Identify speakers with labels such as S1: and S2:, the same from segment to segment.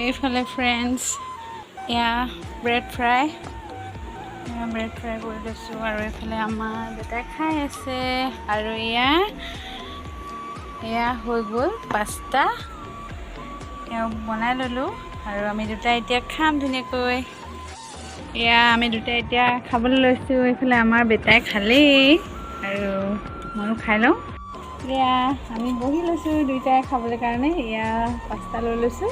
S1: এইফালে ফ্ৰেণ্ডছ এয়া bread fry কৰি লৈছোঁ আৰু এইফালে আমাৰ দেউতাই খাই আছে আৰু এয়া হৈ গ'ল পাস্তা এয়া বনাই ল'লোঁ আৰু আমি দুটাই এতিয়া খাম ধুনীয়াকৈ। এয়া আমি দুটাই এতিয়া খাবলৈ লৈছোঁ। এইফালে আমাৰ বেটাই খালেই আৰু ময়ো খাই লওঁ। এয়া আমি বহি লৈছোঁ দুইটাই খাবলৈ কাৰণে। এয়া পাস্তা লৈ লৈছোঁ,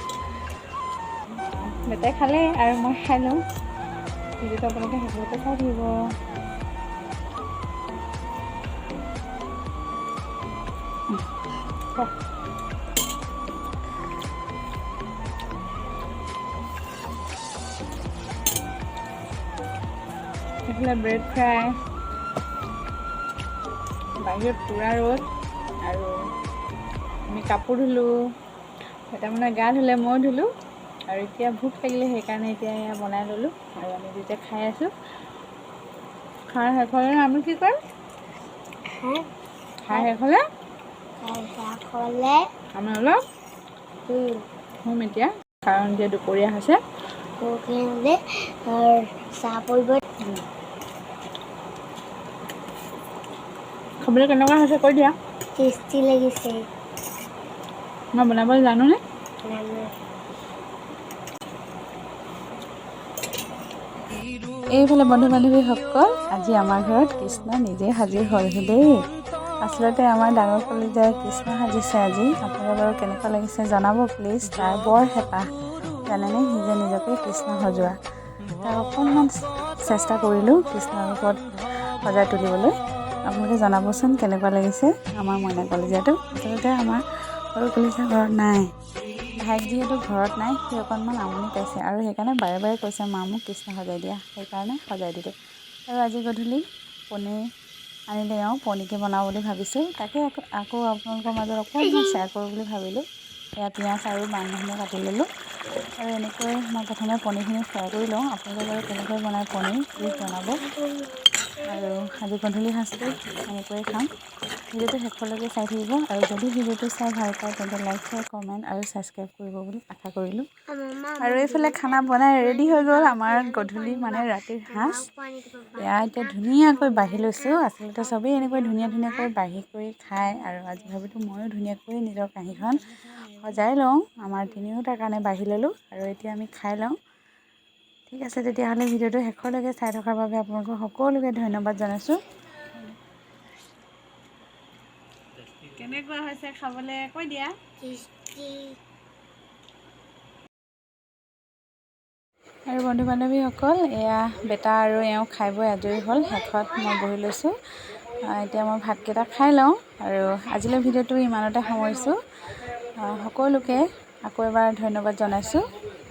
S1: বেটাই খালে আৰু মই খাই লওঁ। ভিডিঅ'টো আপোনালোকে সকলোকে চাই থাকিব। এইফালে ব্ৰেড ফ্ৰাই, বাহিৰত পূৰা ৰ'দ আৰু আমি কাপোৰ ধুলোঁ, কেইটামানে গা ধুলে, মই ধুলোঁ আৰু এতিয়া ভোক লাগিলে সেইকাৰণে এতিয়া এয়া বনাই ল'লোঁ আৰু আমি দুইটা খাই আছোঁ। খাই শেষ হ'লে আমি কি কৰিম? খাই শেষ হ'লে আমি অলপ শুম এতিয়া, কাৰণ এতিয়া দুপৰীয়া হৈছে। চাহ পৰিব। খাবলৈ কেনেকুৱা হৈছে কৈ দিয়া। টেষ্টি লাগিছে। মই বনাবলৈ জানোনে? এইফালে বন্ধু বান্ধৱীসকল, আজি আমাৰ ঘৰত কৃষ্ণ নিজে হাজিৰ হ'লহি দেই। আচলতে আমাৰ ডাঙৰ কলিজাই কৃষ্ণ সাজিছে আজি। আপোনালোকে বাৰু কেনেকুৱা লাগিছে জনাব প্লিজ। তাৰ বৰ হেঁপাহ জানেনে, নিজে নিজকে কৃষ্ণ সজোৱা। তাক অকণমান চেষ্টা কৰিলোঁ কৃষ্ণৰ ৰূপত সজাই তুলিবলৈ। আপোনালোকে জনাবচোন কেনেকুৱা লাগিছে আমাৰ মইনা কলিজাটো। আচলতে আমাৰ সৰু কলিজা ঘৰত নাই, ভাইক যিহেতু ঘৰত নাই, সি অকণমান আমনি পাইছে আৰু সেইকাৰণে বাৰে বাৰে কৈছে মা মোক কৃষ্ণ সজাই দিয়া, সেইকাৰণে সজাই দিলোঁ। আৰু আজি গধূলি পনীৰ আনিলে, পনীৰকে বনাওঁ বুলি ভাবিছোঁ। তাকে আকৌ আপোনালোকৰ মাজত অকণমান শ্বেয়াৰ কৰোঁ বুলি ভাবিলোঁ। এয়া পিঁয়াজ আৰু বানধনিয়া কাটি ল'লোঁ আৰু এনেকৈ মই প্ৰথমে পনীৰখিনি ফ্ৰাই কৰি লওঁ। আপোনালোকে বাৰু কেনেকৈ বনায় পনীৰ প্লিজ জনাব। আৰু আজি গধূলি সাঁজটো এনেকৈয়ে খাম। ভিডিঅ'টো শেষলৈকে চাই থাকিব আৰু যদি ভিডিঅ'টো চাই ভাল পায় তেন্তে লাইক, শ্বেয়াৰ, কমেণ্ট আৰু ছাবস্ক্ৰাইব কৰিব বুলি আশা কৰিলোঁ। আৰু এইফালে খানা বনাই ৰেডি হৈ গ'ল আমাৰ গধূলি মানে ৰাতিৰ সাঁজ। এয়া এতিয়া ধুনীয়াকৈ বাঢ়ি লৈছোঁ। আচলতে চবেই এনেকৈ ধুনীয়াকৈ বাঢ়ি কৰি খায় আৰু আজি ভাবিলোঁ ময়ো ধুনীয়াকৈ নিজৰ কাঁহীখন সজাই লওঁ। আমাৰ তিনিওটাৰ কাৰণে বাঢ়ি ল'লোঁ আৰু এতিয়া আমি খাই লওঁ। ঠিক আছে তেতিয়াহ'লে ভিডিঅ'টো শেষলৈকে চাই থকাৰ বাবে আপোনালোকক সকলোকে ধন্যবাদ জনাইছোঁ। কেনেকুৱা হৈছে খাবলৈ কৈ দিয়া। আৰু বন্ধু বান্ধৱীসকল, এয়া বেটা আৰু এওঁ খাই বৈ আজৰি হ'ল। শেষত মই বহি লৈছোঁ। এতিয়া মই ভাতকেইটা খাই লওঁ আৰু আজিলৈ ভিডিঅ'টো ইমানতে সামৰিছোঁ। সকলোকে আকৌ এবাৰ ধন্যবাদ জনাইছোঁ।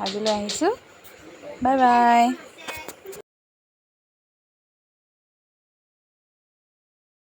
S1: আজিলৈ আহিছোঁ, বাই বাই।